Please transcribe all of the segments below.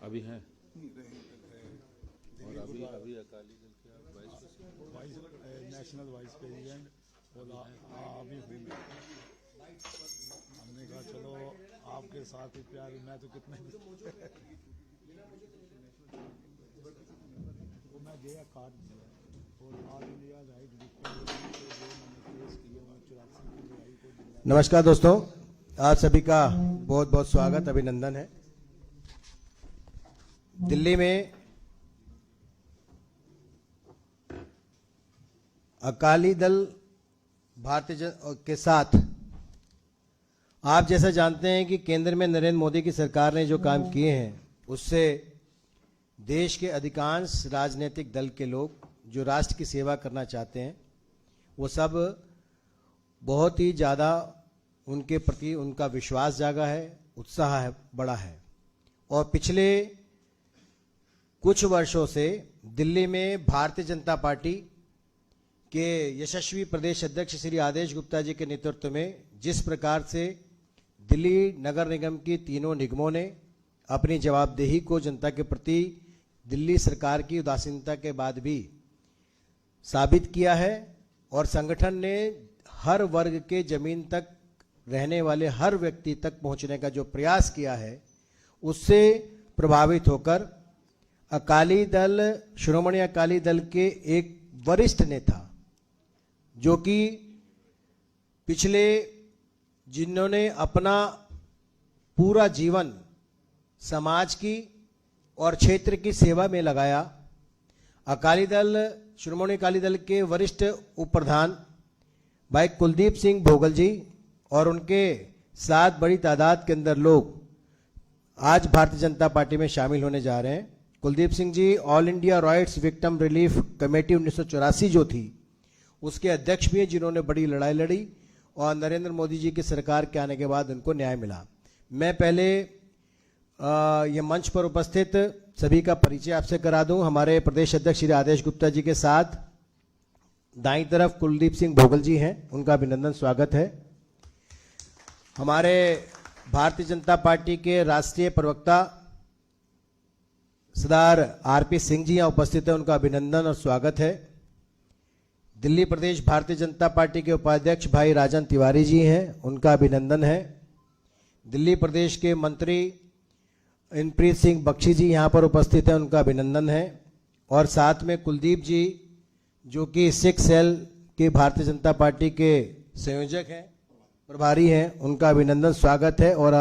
अभी हैं और अभी अभी अकाली दल के वाइस नेशनल वाइस प्रेसिडेंट बोला अभी हूँ। हमने कहा चलो आपके साथ ही प्यार, मैं तो कितने वो मैं गया कार्ड दिया और ऑल इंडिया राइट विक्टिम जो मैंने केस किए 84 की लड़ाई को। नमस्कार दोस्तों, आप सभी का बहुत बहुत स्वागत, अभिनंदन है। दिल्ली में अकाली दल भारतीय जनता के साथ आप जैसा जानते हैं कि केंद्र में नरेंद्र मोदी की सरकार ने जो काम किए हैं उससे देश के अधिकांश राजनीतिक दल के लोग जो राष्ट्र की सेवा करना चाहते हैं वो सब बहुत ही ज़्यादा उनके प्रति उनका विश्वास जागा है, उत्साह है, बड़ा है। और पिछले कुछ वर्षों से दिल्ली में भारतीय जनता पार्टी के यशस्वी प्रदेश अध्यक्ष श्री आदेश गुप्ता जी के नेतृत्व में जिस प्रकार से दिल्ली नगर निगम की तीनों निगमों ने अपनी जवाबदेही को जनता के प्रति दिल्ली सरकार की उदासीनता के बाद भी साबित किया है, और संगठन ने हर वर्ग के जमीन तक रहने वाले हर व्यक्ति तक पहुंचने का जो प्रयास किया है, उससे प्रभावित होकर अकाली दल, श्रोमणी अकाली दल के एक वरिष्ठ नेता जो कि पिछले जिन्होंने अपना पूरा जीवन समाज की और क्षेत्र की सेवा में लगाया, अकाली दल, श्रोमणी अकाली दल के वरिष्ठ उप प्रधान भाई कुलदीप सिंह भोगल जी और उनके साथ बड़ी तादाद के अंदर लोग आज भारतीय जनता पार्टी में शामिल होने जा रहे हैं। Kuldeep Singh ji all India rights victim relief committee 1984 जो थी उसके अध्यक्ष भी हैं, जिन्होंने बड़ी लड़ाई लड़ी और नरेंद्र मोदी जी की सरकार के आने के बाद उनको न्याय मिला। मैं पहले ये मंच पर उपस्थित सभी का परिचय आपसे करा दूं। हमारे प्रदेश अध्यक्ष श्री आदेश गुप्ता जी के साथ दाईं तरफ कुलदीप सिंह भोगल जी हैं, उनका अभिनंदन, स्वागत है। हमारे भारतीय जनता पार्टी के राष्ट्रीय प्रवक्ता सरदार आरपी सिंह जी यहाँ उपस्थित हैं, उनका अभिनंदन और स्वागत है। दिल्ली प्रदेश भारतीय जनता पार्टी के उपाध्यक्ष भाई राजन तिवारी जी हैं, उनका अभिनंदन है। दिल्ली प्रदेश के मंत्री इनप्रीत सिंह बख्शी जी यहाँ पर उपस्थित हैं, उनका अभिनंदन है। और साथ में कुलदीप जी जो कि सिख सेल के भारतीय जनता पार्टी के संयोजक हैं, प्रभारी हैं, उनका अभिनंदन, स्वागत है। और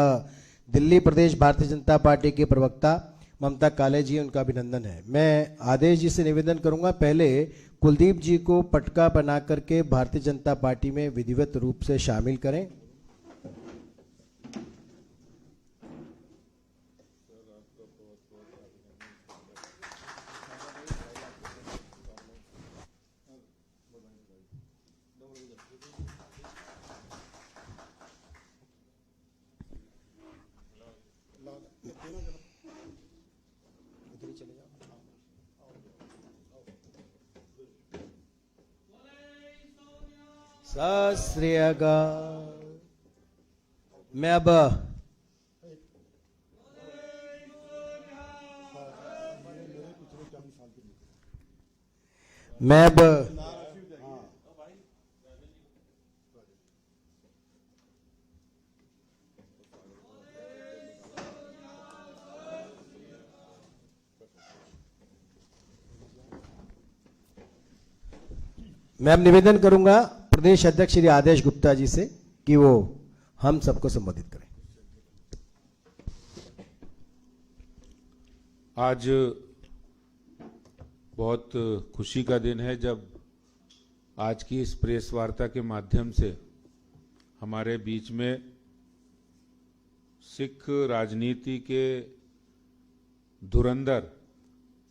दिल्ली प्रदेश भारतीय जनता पार्टी के प्रवक्ता ममता काले जी, उनका अभिनंदन है। मैं आदेश जी से निवेदन करूंगा पहले कुलदीप जी को पटका बना करके भारतीय जनता पार्टी में विधिवत रूप से शामिल करें। सत श्री अकाल। मैं अब निवेदन करूंगा प्रदेश अध्यक्ष श्री आदेश गुप्ता जी से कि वो हम सबको संबोधित करें। आज बहुत खुशी का दिन है जब आज की इस प्रेस वार्ता के माध्यम से हमारे बीच में सिख राजनीति के धुरंधर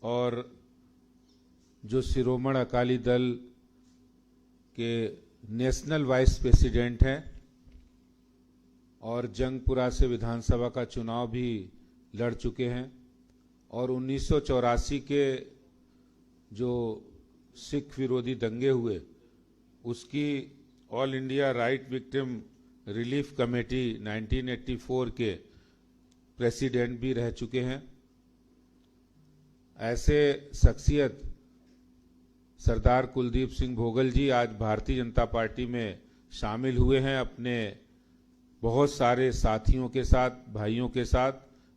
और जो शिरोमणि अकाली दल के नेशनल वाइस प्रेसिडेंट हैं और जंगपुरा से विधानसभा का चुनाव भी लड़ चुके हैं, और 1984 के जो सिख विरोधी दंगे हुए उसकी all India right victim relief committee 1984 के प्रेसिडेंट भी रह चुके हैं। ऐसे शख्सियत सरदार कुलदीप सिंह भोगल जी आज भारतीय जनता पार्टी में शामिल हुए हैं अपने बहुत सारे साथियों के साथ, भाइयों के साथ।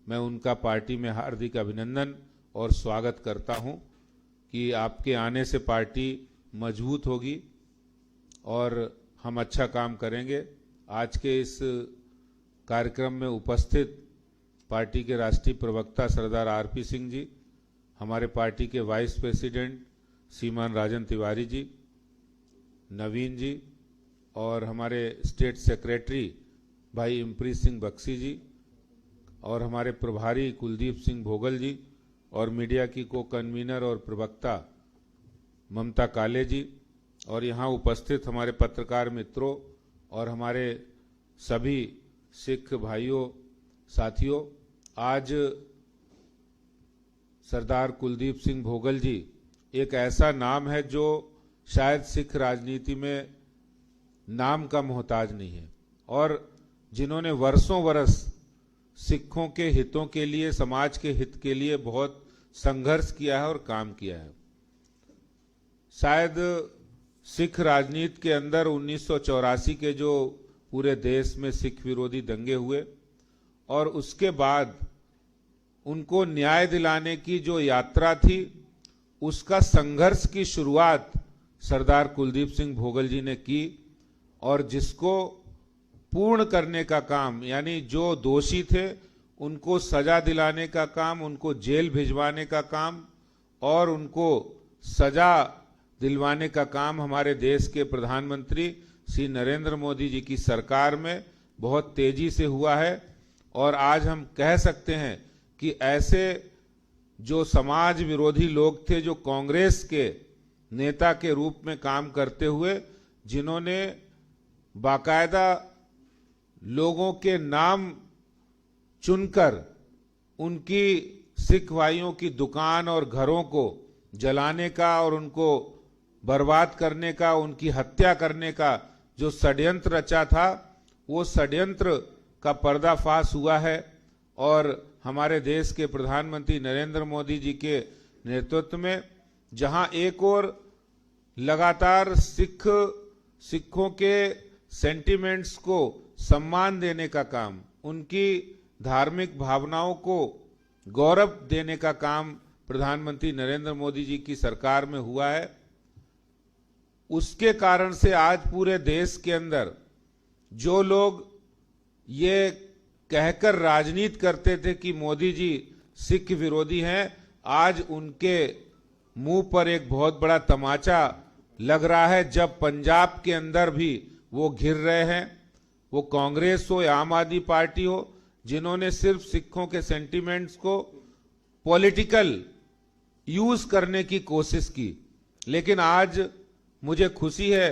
मैं उनका पार्टी में हार्दिक अभिनंदन और स्वागत करता हूं कि आपके आने से पार्टी मजबूत होगी और हम अच्छा काम करेंगे। आज के इस कार्यक्रम में उपस्थित पार्टी के राष्ट्रीय प्रवक्ता सरदार आरपी सिंह जी, हमारे पार्टी के वाइस प्रेसिडेंट श्रीमान राजन तिवारी जी, नवीन जी और हमारे स्टेट सेक्रेटरी भाई इमप्रीत सिंह बख्शी जी और हमारे प्रभारी कुलदीप सिंह भोगल जी और मीडिया की को कन्वीनर और प्रवक्ता ममता काले जी और यहाँ उपस्थित हमारे पत्रकार मित्रों और हमारे सभी सिख भाइयों साथियों, आज सरदार कुलदीप सिंह भोगल जी एक ऐसा नाम है जो शायद सिख राजनीति में नाम का मोहताज नहीं है और जिन्होंने वर्षों वर्ष सिखों के हितों के लिए, समाज के हित के लिए बहुत संघर्ष किया है और काम किया है। शायद सिख राजनीति के अंदर 1984 के जो पूरे देश में सिख विरोधी दंगे हुए और उसके बाद उनको न्याय दिलाने की जो यात्रा थी, उसका संघर्ष की शुरुआत सरदार कुलदीप सिंह भोगल जी ने की और जिसको पूर्ण करने का काम, यानी जो दोषी थे उनको सजा दिलाने का काम, उनको जेल भिजवाने का काम और उनको सजा दिलवाने का काम हमारे देश के प्रधानमंत्री श्री नरेंद्र मोदी जी की सरकार में बहुत तेजी से हुआ है। और आज हम कह सकते हैं कि ऐसे जो समाज विरोधी लोग थे, जो कांग्रेस के नेता के रूप में काम करते हुए, जिन्होंने बाकायदा लोगों के नाम चुनकर उनकी सिख भाइयों की दुकान और घरों को जलाने का और उनको बर्बाद करने का, उनकी हत्या करने का जो षड्यंत्र रचा था, वो षड्यंत्र का पर्दाफाश हुआ है और हमारे देश के प्रधानमंत्री नरेंद्र मोदी जी के नेतृत्व में जहां एक और लगातार सिखों के सेंटिमेंट्स को सम्मान देने का काम, उनकी धार्मिक भावनाओं को गौरव देने का काम प्रधानमंत्री नरेंद्र मोदी जी की सरकार में हुआ है, उसके कारण से आज पूरे देश के अंदर जो लोग ये कहकर राजनीति करते थे कि मोदी जी सिख विरोधी हैं, आज उनके मुंह पर एक बहुत बड़ा तमाचा लग रहा है जब पंजाब के अंदर भी वो घिर रहे हैं। वो कांग्रेस हो या आम आदमी पार्टी हो, जिन्होंने सिर्फ सिखों के सेंटिमेंट्स को पॉलिटिकल यूज करने की कोशिश की। लेकिन आज मुझे खुशी है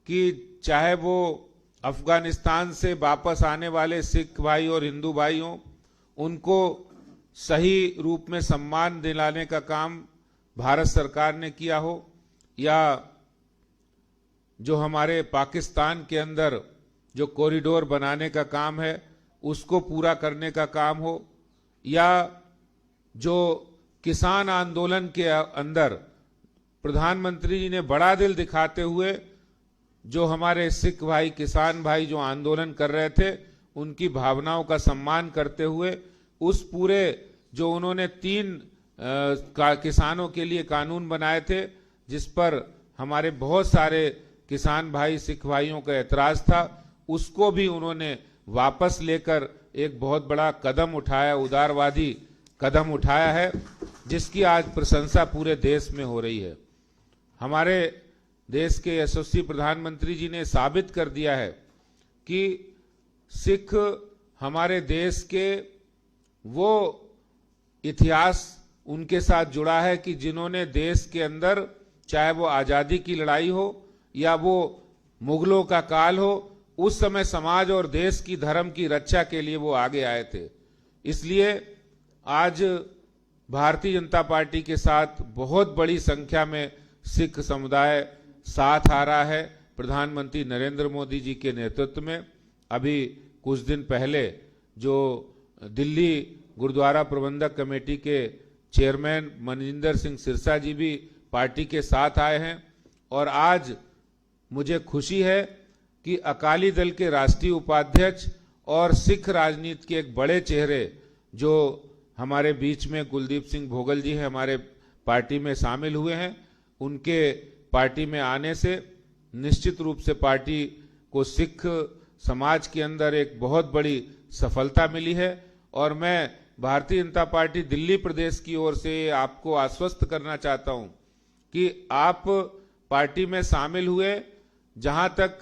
कि चाहे वो अफगानिस्तान से वापस आने वाले सिख भाई और हिंदू भाई हों, उनको सही रूप में सम्मान दिलाने का काम भारत सरकार ने किया हो, या जो हमारे पाकिस्तान के अंदर जो कॉरिडोर बनाने का काम है उसको पूरा करने का काम हो, या जो किसान आंदोलन के अंदर प्रधानमंत्री जी ने बड़ा दिल दिखाते हुए जो हमारे सिख भाई, किसान भाई जो आंदोलन कर रहे थे, उनकी भावनाओं का सम्मान करते हुए उस पूरे जो उन्होंने 3 किसानों के लिए कानून बनाए थे, जिस पर हमारे बहुत सारे किसान भाई, सिख भाइयों का एतराज था, उसको भी उन्होंने वापस लेकर एक बहुत बड़ा कदम उठाया, उदारवादी कदम उठाया है, जिसकी आज प्रशंसा पूरे देश में हो रही है। हमारे देश के यशस्वी प्रधानमंत्री जी ने साबित कर दिया है कि सिख हमारे देश के वो इतिहास उनके साथ जुड़ा है कि जिन्होंने देश के अंदर, चाहे वो आजादी की लड़ाई हो या वो मुगलों का काल हो, उस समय समाज और देश की, धर्म की रक्षा के लिए वो आगे आए थे। इसलिए आज भारतीय जनता पार्टी के साथ बहुत बड़ी संख्या में सिख समुदाय साथ आ रहा है प्रधानमंत्री नरेंद्र मोदी जी के नेतृत्व में। अभी कुछ दिन पहले जो दिल्ली गुरुद्वारा प्रबंधक कमेटी के चेयरमैन मनजिंदर सिंह सिरसा जी भी पार्टी के साथ आए हैं। और आज मुझे खुशी है कि अकाली दल के राष्ट्रीय उपाध्यक्ष और सिख राजनीति के एक बड़े चेहरे जो हमारे बीच में कुलदीप सिंह भोगल जी हैं, हमारे पार्टी में शामिल हुए हैं। उनके पार्टी में आने से निश्चित रूप से पार्टी को सिख समाज के अंदर एक बहुत बड़ी सफलता मिली है। और मैं भारतीय जनता पार्टी दिल्ली प्रदेश की ओर से आपको आश्वस्त करना चाहता हूं कि आप पार्टी में शामिल हुए। जहां तक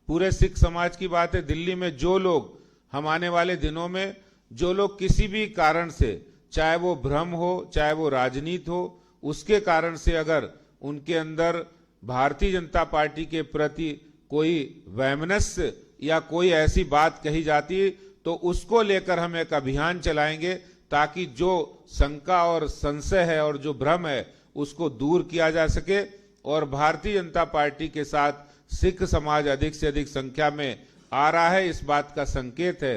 पूरे सिख समाज की बात है, दिल्ली में जो लोग हम आने वाले दिनों में जो लोग किसी भी कारण से, चाहे वो भ्रम हो चाहे वो राजनीति हो, उसके कारण से अगर उनके अंदर भारतीय जनता पार्टी के प्रति कोई वैमनस्य या कोई ऐसी बात कही जाती तो उसको लेकर हम एक अभियान चलाएंगे ताकि जो शंका और संशय है और जो भ्रम है उसको दूर किया जा सके। और भारतीय जनता पार्टी के साथ सिख समाज अधिक से अधिक संख्या में आ रहा है, इस बात का संकेत है।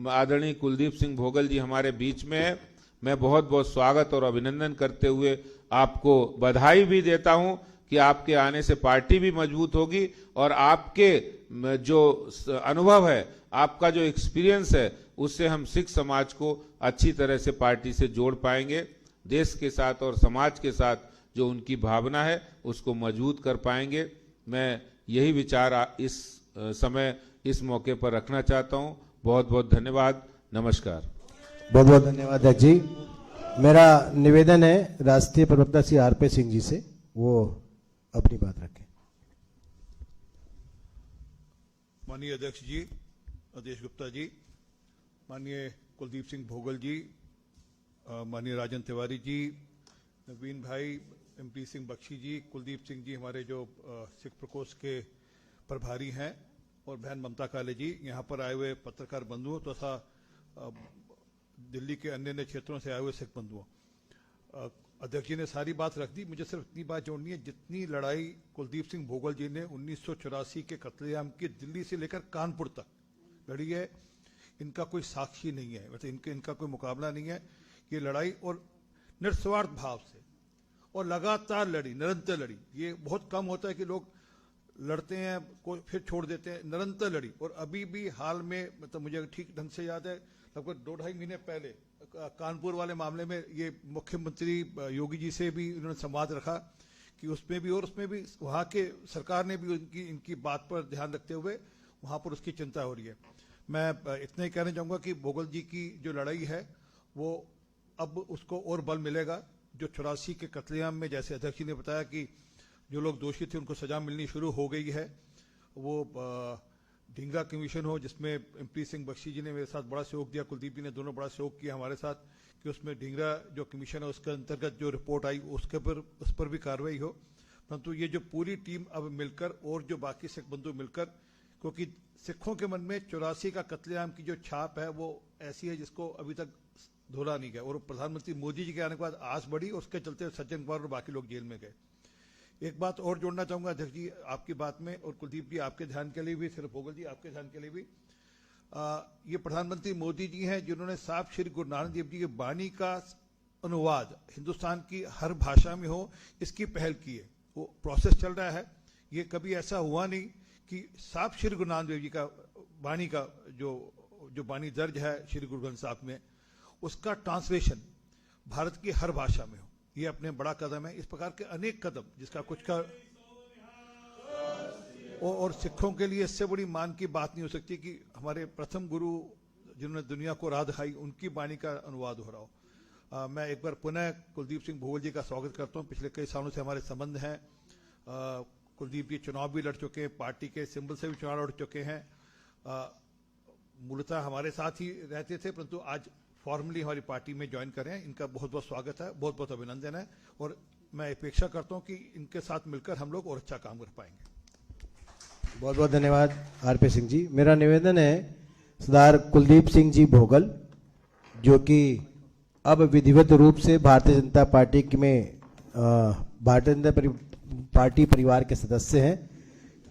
आदरणीय कुलदीप सिंह भोगल जी हमारे बीच में है। मैं बहुत बहुत स्वागत और अभिनंदन करते हुए आपको बधाई भी देता हूं कि आपके आने से पार्टी भी मजबूत होगी और आपके जो अनुभव है, आपका जो एक्सपीरियंस है, उससे हम सिख समाज को अच्छी तरह से पार्टी से जोड़ पाएंगे। देश के साथ और समाज के साथ जो उनकी भावना है उसको मजबूत कर पाएंगे। मैं यही विचार इस समय इस मौके पर रखना चाहता हूं। बहुत बहुत धन्यवाद। नमस्कार। बहुत बहुत धन्यवाद अध्यक्ष जी। मेरा निवेदन है राष्ट्रीय प्रवक्ता श्री आरपी सिंह जी से, वो अपनी बात रखें। माननीय अध्यक्ष जी अधीश गुप्ता जी, माननीय कुलदीप सिंह भोगल जी, माननीय राजन तिवारी जी, नवीन भाई, एमपी सिंह बख्शी जी, कुलदीप सिंह जी हमारे जो सिख प्रकोष्ठ के प्रभारी हैं, और बहन ममता काले जी, यहाँ पर आए हुए पत्रकार बंधुओं तथा दिल्ली के अन्य अन्य क्षेत्रों से आए हुए सिख बंधुओं। अध्यक्ष जी ने सारी बात रख दी, मुझे सिर्फ इतनी बात जोड़नी है, जितनी लड़ाई कुलदीप सिंह भोगल जी ने 1984 के कत्लेआम की दिल्ली से लेकर कानपुर तक लड़ी है, इनका कोई साक्षी नहीं है, मतलब इनका कोई मुकाबला नहीं है। ये लड़ाई और निस्वार्थ भाव से और लगातार लड़ी, निरंतर लड़ी। ये बहुत कम होता है कि लोग लड़ते हैं कोई फिर छोड़ देते हैं, निरंतर लड़ी। और अभी भी हाल में, मतलब मुझे ठीक ढंग से याद है, लगभग 2-2.5 महीने पहले कानपुर वाले मामले में ये मुख्यमंत्री योगी जी से भी इन्होंने संवाद रखा कि उसमें भी, और उसमें भी वहाँ के सरकार ने भी इनकी बात पर ध्यान रखते हुए वहाँ पर उसकी चिंता हो रही है। मैं इतना ही कहना चाहूँगा कि भोगल जी की जो लड़ाई है वो अब उसको और बल मिलेगा। जो 84 के कत्लेआम में, जैसे अध्यक्ष जी ने बताया कि जो लोग दोषी थे उनको सजा मिलनी शुरू हो गई है। वो ढींगरा कमीशन हो जिसमें एमपी सिंह बख्शी जी ने मेरे साथ बड़ा सहयोग दिया, कुलदीप जी ने दोनों बड़ा सहयोग किया हमारे साथ कि उसमें ढींगरा जो कमीशन है उसके अंतर्गत जो रिपोर्ट आई उसके उस पर भी कार्रवाई हो। परंतु ये जो पूरी टीम अब मिलकर और जो बाकी सिख बंधु मिलकर, क्योंकि सिखों के मन में 84 का कत्लेआम की जो छाप है वो ऐसी है जिसको अभी तक धोला नहीं गया। और प्रधानमंत्री मोदी जी के आने के बाद आस बढ़ी, उसके चलते सज्जन कुमार और बाकी लोग जेल में गए। एक बात और जोड़ना चाहूंगा अध्यक्ष जी आपकी बात में, और कुलदीप जी आपके ध्यान के लिए भी, सिर्फ भोगल जी आपके ध्यान के लिए भी, ये प्रधानमंत्री मोदी जी हैं जिन्होंने साहब श्री गुरु नानक देव जी की वाणी का अनुवाद हिंदुस्तान की हर भाषा में हो, इसकी पहल की है। वो प्रोसेस चल रहा है। ये कभी ऐसा हुआ नहीं कि साहब श्री गुरु नानक देव जी का वाणी का जो वाणी दर्ज है श्री गुरु ग्रंथ साहब में, उसका ट्रांसलेशन भारत की हर भाषा में हो। ये अपने बड़ा कदम है। इस प्रकार के अनेक कदम जिसका कुछ का और सिखों के लिए इससे बड़ी मान की बात नहीं हो सकती कि हमारे प्रथम गुरु जिन्होंने दुनिया को राह दिखाई उनकी वाणी का अनुवाद हो रहा हो। मैं एक बार पुनः कुलदीप सिंह भोगल जी का स्वागत करता हूं। पिछले कई सालों से हमारे संबंध हैं। कुलदीप जी चुनाव भी लड़ चुके हैं, पार्टी के सिंबल से भी चुनाव लड़ चुके हैं। मूलतः हमारे साथ ही रहते थे, परंतु आज फॉर्मली हमारी पार्टी में ज्वाइन कर रहे हैं। इनका बहुत बहुत स्वागत है, बहुत बहुत अभिनंदन है, और मैं अपेक्षा करता हूं कि इनके साथ मिलकर हम लोग और अच्छा काम कर पाएंगे। बहुत बहुत धन्यवाद आरपी सिंह जी। मेरा निवेदन है सरदार कुलदीप सिंह जी भोगल, जो कि अब विधिवत रूप से भारतीय जनता पार्टी में भारतीय जनता पार्टी परिवार के सदस्य हैं,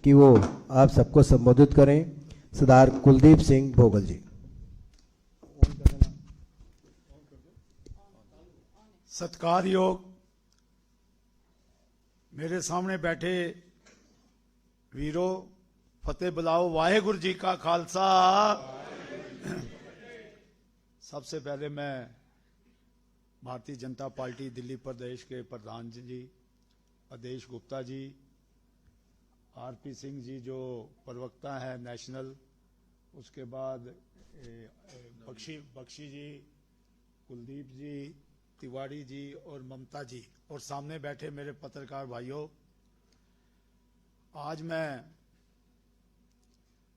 कि वो आप सबको संबोधित करें। सरदार कुलदीप सिंह भोगल जी। सत्कारयोग मेरे सामने बैठे वीरों, फतेह बुलाओ वाहेगुरु जी का खालसा। सबसे पहले मैं भारतीय जनता पार्टी दिल्ली प्रदेश के प्रधान जी आदेश गुप्ता जी, आरपी सिंह जी जो प्रवक्ता है नेशनल, उसके बाद बख्शी जी, कुलदीप जी, तिवारी जी और ममता जी, और सामने बैठे मेरे पत्रकार भाइयों, आज मैं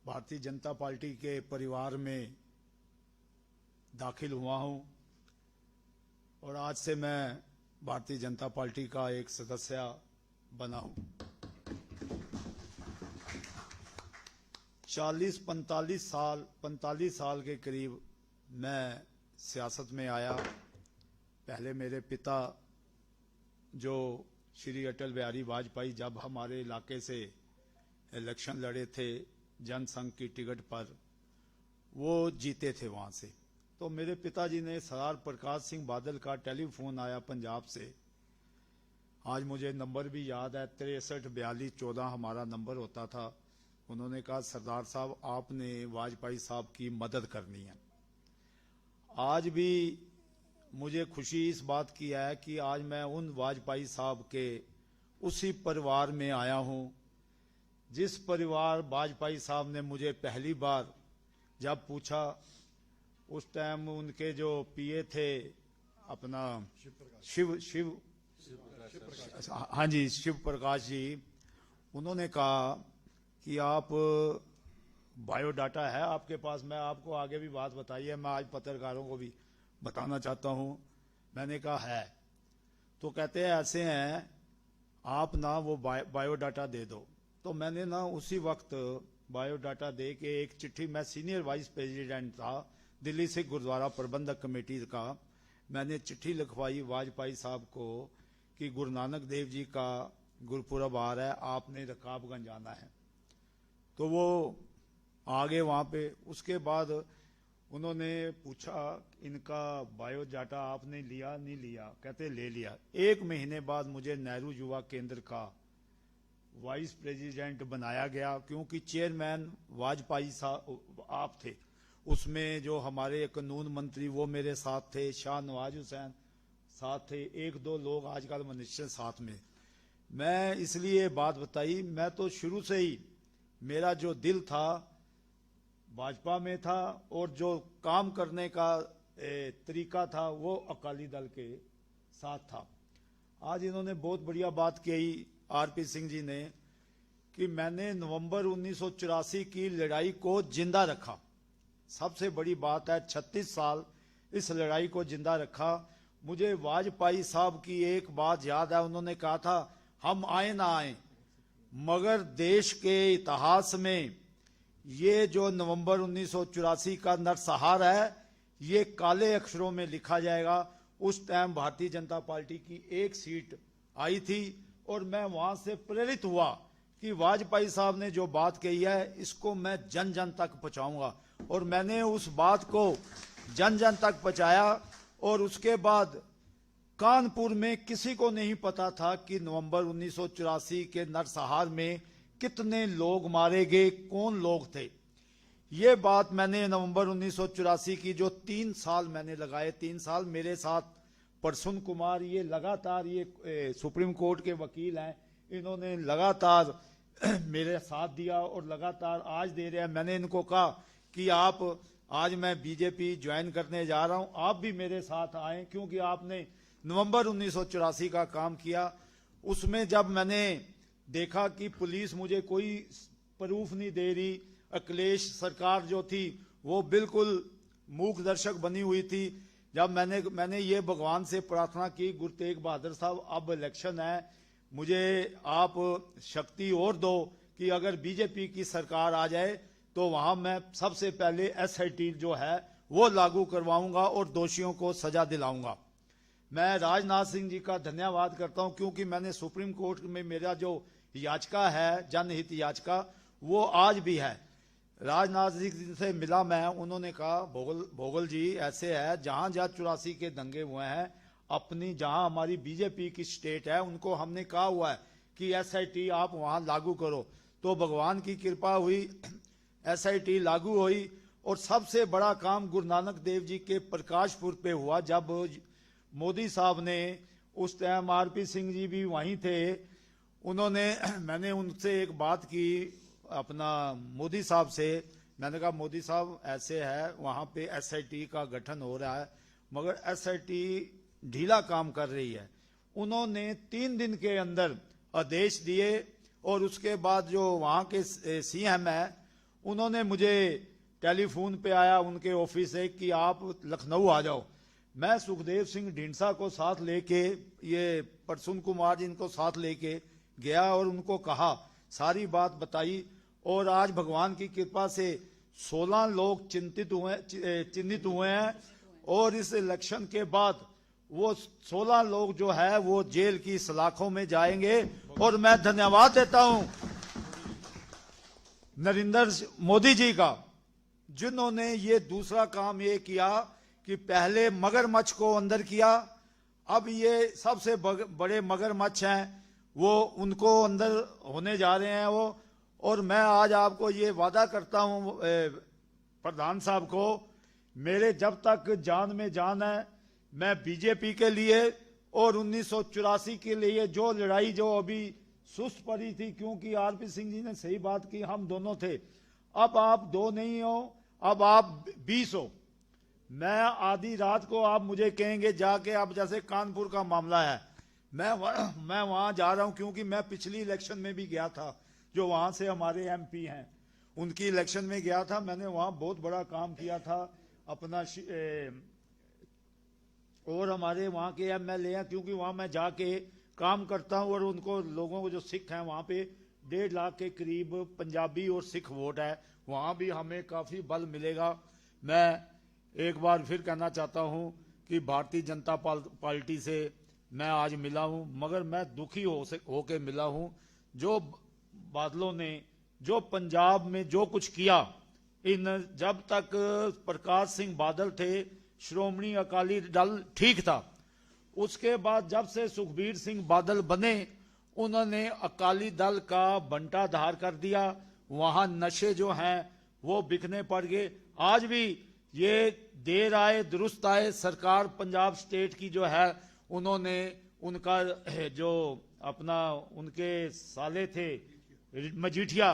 भारतीय जनता पार्टी के परिवार में दाखिल हुआ हूं और आज से मैं भारतीय जनता पार्टी का एक सदस्य बना हूं। 45 साल के करीब मैं सियासत में आया। पहले मेरे पिता जो श्री अटल बिहारी वाजपेयी जब हमारे इलाके से इलेक्शन लड़े थे जनसंघ की टिकट पर, वो जीते थे वहां से, तो मेरे पिताजी ने सरदार प्रकाश सिंह बादल का टेलीफोन आया पंजाब से। आज मुझे नंबर भी याद है, 634214 हमारा नंबर होता था। उन्होंने कहा सरदार साहब आपने वाजपेयी साहब की मदद करनी है। आज भी मुझे खुशी इस बात की है कि आज मैं उन वाजपेयी साहब के उसी परिवार में आया हूं, जिस परिवार वाजपेयी साहब ने मुझे पहली बार जब पूछा, उस टाइम उनके जो पीए थे अपना शिव हाँ जी शिव प्रकाश जी, उन्होंने कहा कि आप बायोडाटा है आपके पास। मैं आपको आगे भी बात बताई है, मैं आज पत्रकारों को भी बताना चाहता हूं। मैंने कहा है, तो कहते हैं ऐसे हैं आप ना वो बायोडाटा दे दो। तो मैंने ना उसी वक्त बायोडाटा दे के एक चिट्ठी, मैं सीनियर वाइस प्रेसिडेंट था दिल्ली से गुरुद्वारा प्रबंधक कमेटी का, मैंने चिट्ठी लिखवाई वाजपेयी साहब को कि गुरु नानक देव जी का गुरपुरब आ रहा है, आपने रकाबगंज आना है। तो वो आगे वहां पे, उसके बाद उन्होंने पूछा इनका बायोडाटा आपने लिया नहीं लिया, कहते ले लिया। 1 महीने बाद मुझे नेहरू युवा केंद्र का वाइस प्रेसिडेंट बनाया गया, क्योंकि चेयरमैन वाजपेयी साहब आप थे। उसमें जो हमारे कानून मंत्री वो मेरे साथ थे, शाह नवाज हुसैन साथ थे, 1-2 लोग आजकल मिनिस्टर साथ में। मैं इसलिए बात बताई, मैं तो शुरू से ही मेरा जो दिल था भाजपा में था और जो काम करने का तरीका था वो अकाली दल के साथ था। आज इन्होंने बहुत बढ़िया बात कही आरपी सिंह जी ने कि मैंने नवंबर 1984 की लड़ाई को जिंदा रखा। सबसे बड़ी बात है, 36 साल इस लड़ाई को जिंदा रखा। मुझे वाजपेयी साहब की एक बात याद है, उन्होंने कहा था हम आए ना आए मगर देश के इतिहास में ये जो नवंबर 1984 का नरसंहार है ये काले अक्षरों में लिखा जाएगा। उस टाइम भारतीय जनता पार्टी की 1 सीट आई थी और मैं वहां से प्रेरित हुआ कि वाजपेयी साहब ने जो बात कही है इसको मैं जन जन तक पहुंचाऊंगा, और मैंने उस बात को जन जन तक पहुंचाया। और उसके बाद कानपुर में किसी को नहीं पता था कि नवंबर 1984 के नरसंहार में कितने लोग मारे गए, कौन लोग थे। ये बात मैंने नवंबर 1984 की जो 3 साल मैंने लगाए, 3 साल मेरे साथ प्रसून कुमार, ये लगातार ये सुप्रीम कोर्ट के वकील हैं, इन्होंने लगातार मेरे साथ दिया और लगातार आज दे रहे हैं। मैंने इनको कहा कि आप आज मैं बीजेपी ज्वाइन करने जा रहा हूं, आप भी मेरे साथ आए, क्योंकि आपने नवंबर 1984 का काम किया। उसमें जब मैंने देखा कि पुलिस मुझे कोई प्रूफ नहीं दे रही, अखिलेश सरकार जो थी वो बिल्कुल मूक दर्शक बनी हुई थी। जब मैंने ये भगवान से प्रार्थना की, गुरु तेग बहादुर साहब अब इलेक्शन है, मुझे आप शक्ति और दो कि अगर बीजेपी की सरकार आ जाए तो वहां मैं सबसे पहले एसआईटी जो है वो लागू करवाऊंगा और दोषियों को सजा दिलाऊंगा। मैं राजनाथ सिंह जी का धन्यवाद करता हूं, क्योंकि मैंने सुप्रीम कोर्ट में मेरा जो याचिका है जनहित याचिका वो आज भी है। राजनाथ जी से मिला मैं, उन्होंने कहा भोगल जी ऐसे है, जहां जहां 84 के दंगे हुए हैं अपनी जहां हमारी बीजेपी की स्टेट है उनको हमने कहा हुआ है कि एसआईटी आप वहां लागू करो, तो भगवान की कृपा हुई, एसआईटी लागू हुई। और सबसे बड़ा काम गुरु नानक देव जी के प्रकाशपुर पे हुआ, जब मोदी साहब ने, उस टाइम आरपी सिंह जी भी वहीं थे, उन्होंने मैंने उनसे एक बात की अपना मोदी साहब से, मैंने कहा मोदी साहब ऐसे है वहां पे एसआईटी का गठन हो रहा है मगर एसआईटी ढीला काम कर रही है। उन्होंने 3 दिन के अंदर आदेश दिए और उसके बाद जो वहां के सीएम है उन्होंने मुझे टेलीफोन पे आया उनके ऑफिस से कि आप लखनऊ आ जाओ। मैं सुखदेव सिंह ढींडसा को साथ लेके, ये प्रसून कुमार जी इनको साथ लेके गया और उनको कहा, सारी बात बताई। और आज भगवान की कृपा से 16 लोग चिन्हित हुए हैं और इस इलेक्शन के बाद वो 16 लोग जो है वो जेल की सलाखों में जाएंगे। और मैं धन्यवाद देता हूं नरेंद्र मोदी जी का, जिन्होंने ये दूसरा काम ये किया कि पहले मगरमच्छ को अंदर किया, अब ये सबसे बड़े मगरमच्छ हैं वो उनको अंदर होने जा रहे हैं वो। और मैं आज आपको ये वादा करता हूं प्रधान साहब को, मेरे जब तक जान में जान है मैं बीजेपी के लिए और 1984 के लिए जो लड़ाई जो अभी सुस्त पड़ी थी, क्योंकि आरपी सिंह जी ने सही बात की, हम दोनों थे, अब आप 2 नहीं हो, अब आप 20 हो। मैं आधी रात को आप मुझे कहेंगे जाके, अब जैसे कानपुर का मामला है, मैं वहां जा रहा हूं क्योंकि मैं पिछली इलेक्शन में भी गया था, जो वहां से हमारे एमपी हैं उनकी इलेक्शन में गया था, मैंने वहां बहुत बड़ा काम किया था अपना और हमारे वहां के एमएलए हैं, क्योंकि वहां मैं जाके काम करता हूं और उनको लोगों को जो सिख हैं वहां पे 1.5 लाख के करीब पंजाबी और सिख वोट है, वहां भी हमें काफी बल मिलेगा। मैं एक बार फिर कहना चाहता हूं कि भारतीय जनता पार्टी से मैं आज मिला हूं, मगर मैं दुखी होके मिला हूं। जो बादलों ने जो पंजाब में जो कुछ किया, जब तक प्रकाश सिंह बादल थे श्रोमणी अकाली दल ठीक था, उसके बाद जब से सुखबीर सिंह बादल बने उन्होंने अकाली दल का बंटाधार कर दिया, वहां नशे जो हैं वो बिकने पड़ गए। आज भी ये देर आए दुरुस्त आए सरकार पंजाब स्टेट की जो है, उन्होंने उनका जो अपना उनके साले थे मजीठिया,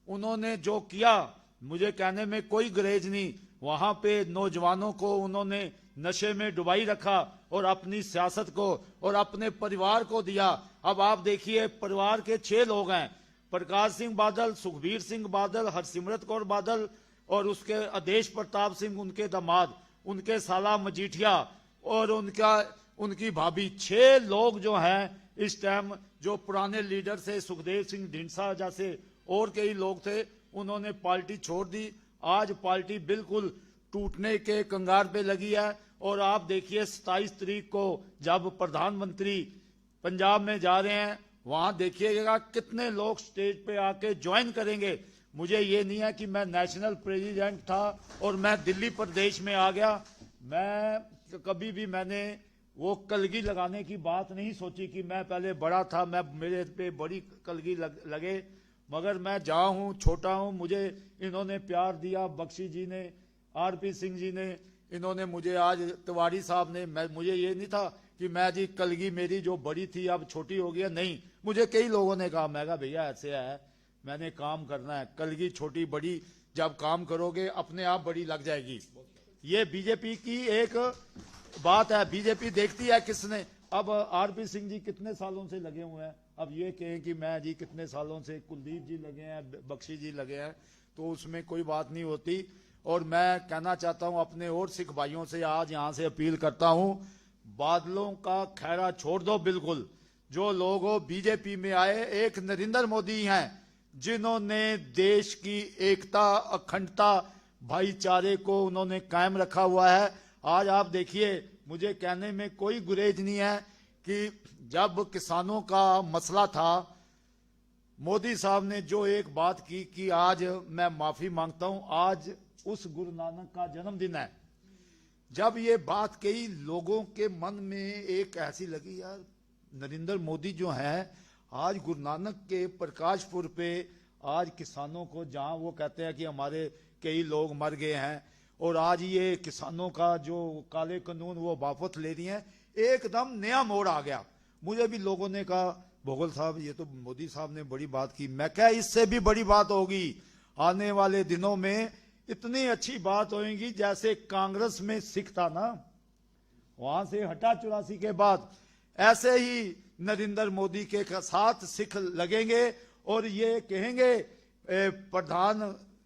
उन्होंने जो किया मुझे कहने में कोई गुरेज नहीं, वहां पे नौजवानों को उन्होंने नशे में डुबाई रखा और अपनी सियासत को और अपने परिवार को दिया। अब आप देखिए परिवार के 6 लोग हैं, प्रकाश सिंह बादल, सुखबीर सिंह बादल, हरसिमरत कौर बादल और उसके आदेश प्रताप सिंह उनके दामाद, उनके साला मजीठिया और उनकी भाभी, 6 लोग जो हैं इस टाइम, जो पुराने लीडर से सुखदेव सिंह ढींडसा जैसे और कई लोग थे, उन्होंने पार्टी छोड़ दी। आज पार्टी बिल्कुल टूटने के कंगार पे लगी है। और आप देखिए 27 तारीख को जब प्रधानमंत्री पंजाब में जा रहे हैं, वहां देखिएगा कितने लोग स्टेज पे आके ज्वाइन करेंगे। मुझे ये नहीं है कि मैं नेशनल प्रेसिडेंट था और मैं दिल्ली प्रदेश में आ गया, मैं कभी भी मैंने वो कलगी लगाने की बात नहीं सोची कि मैं पहले बड़ा था, मैं मेरे पे बड़ी कलगी लगे, मगर मैं जहाँ हूँ छोटा हूँ, मुझे इन्होंने प्यार दिया, बख्शी जी ने, आरपी सिंह जी ने, इन्होंने मुझे आज तिवारी साहब ने, मुझे ये नहीं था कि मैं जी कलगी मेरी जो बड़ी थी अब छोटी हो गया, नहीं, मुझे कई लोगों ने कहा, मैं कहा भैया ऐसे है, मैंने काम करना है, कलगी छोटी बड़ी जब काम करोगे अपने आप बड़ी लग जाएगी। ये बीजेपी की एक बात है, बीजेपी देखती है किसने। अब आरपी सिंह जी कितने सालों से लगे हुए हैं, अब ये कहें कि मैं जी कितने सालों से, कुलदीप जी लगे हैं, बख्शी जी लगे हैं, तो उसमें कोई बात नहीं होती। और मैं कहना चाहता हूं अपने और सिख भाइयों से, आज यहां से अपील करता हूं, बादलों का खैरा छोड़ दो बिल्कुल। जो लोग बीजेपी में आए, एक नरेंद्र मोदी हैं जिन्होंने देश की एकता, अखंडता, भाईचारे को उन्होंने कायम रखा हुआ है। आज आप देखिए, मुझे कहने में कोई गुरेज नहीं है कि जब किसानों का मसला था, मोदी साहब ने जो एक बात की कि आज मैं माफी मांगता हूं, आज उस गुरु नानक का जन्मदिन है, जब ये बात कही, लोगों के मन में एक ऐसी लगी, यार नरेंद्र मोदी जो है आज गुरु नानक के प्रकाशपुर पे आज किसानों को, जहां वो कहते हैं कि हमारे कई लोग मर गए हैं और आज ये किसानों का जो काले कानून वो वापस ले रही हैं, एकदम नया मोड़ आ गया। मुझे भी लोगों ने कहा भोगल साहब ये तो मोदी साहब ने बड़ी बात की। मैं क्या, इससे भी बड़ी बात होगी आने वाले दिनों में, इतनी अच्छी बात होगी जैसे कांग्रेस में सिख था ना, वहां से हटा 84 के बाद, ऐसे ही नरेंद्र मोदी के साथ सिख लगेंगे और ये कहेंगे प्रधान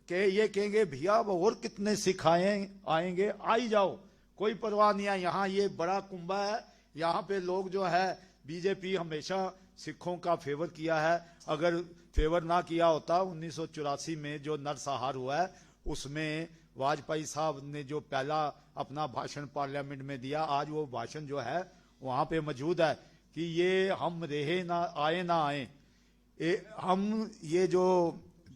के, ये कहेंगे भैया और कितने सिख आएंगे, आई जाओ, कोई परवाह नहीं है। यहाँ ये बड़ा कुंभा है, यहाँ पे लोग जो है, बीजेपी हमेशा सिखों का फेवर किया है। अगर फेवर ना किया होता 1984 में जो नरसंहार हुआ है, उसमें वाजपेयी साहब ने जो पहला अपना भाषण पार्लियामेंट में दिया, आज वो भाषण जो है वहां पे मौजूद है कि ये हम रहे ना आए, हम ये जो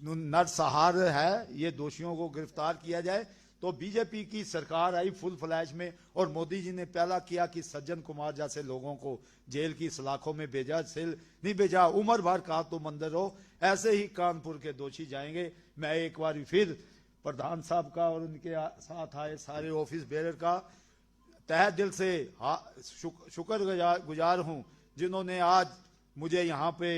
नरसंहार है, ये दोषियों को गिरफ्तार किया जाए। तो बीजेपी की सरकार आई फुल फ्लैश में, और मोदी जी ने पहला किया कि सज्जन कुमार जैसे लोगों को जेल की सलाखों में भेजा, सेल नहीं भेजा, उम्र भर का तुम अंदर हो। ऐसे ही कानपुर के दोषी जाएंगे। मैं एक बार फिर प्रधान साहब का और उनके साथ आए सारे ऑफिस बेरर का तहे दिल से शुक्र गुजार हूं, जिन्होंने आज मुझे यहाँ पे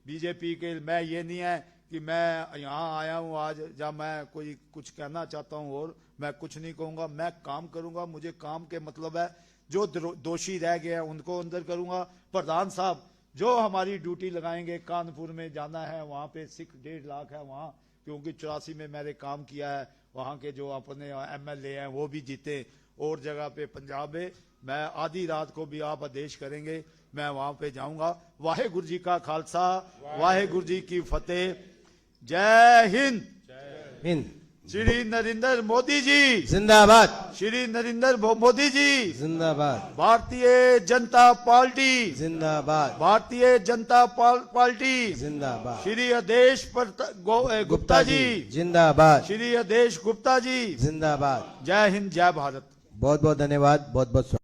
बीजेपी के, मैं ये नहीं है कि मैं यहाँ आया हूँ आज जब मैं कोई कुछ कहना चाहता हूँ, और मैं कुछ नहीं कहूंगा, मैं काम करूंगा। मुझे काम के मतलब है जो दोषी रह गए हैं उनको अंदर करूंगा। प्रधान साहब जो हमारी ड्यूटी लगाएंगे, कानपुर में जाना है, वहां पे सिख 1.5 लाख है वहां, क्योंकि 84 में मैंने काम किया है, वहां के जो अपने एमएलए हैं वो भी जीते, और जगह पे पंजाब में मैं आधी रात को भी आप आदेश करेंगे मैं वहां पे जाऊंगा। वाहेगुरु जी का खालसा, वाहेगुरु जी की फतेह। जय हिंद। हिंद। श्री नरेंद्र मोदी जी जिंदाबाद। श्री नरेंद्र मोदी जी जिंदाबाद। भारतीय जनता पार्टी जिंदाबाद। भारतीय जनता पार्टी जिंदाबाद। श्री आदेश गुप्ता जी जिंदाबाद। श्री आदेश गुप्ता जी जिंदाबाद। जय हिंद, जय भारत। बहुत बहुत धन्यवाद, बहुत बहुत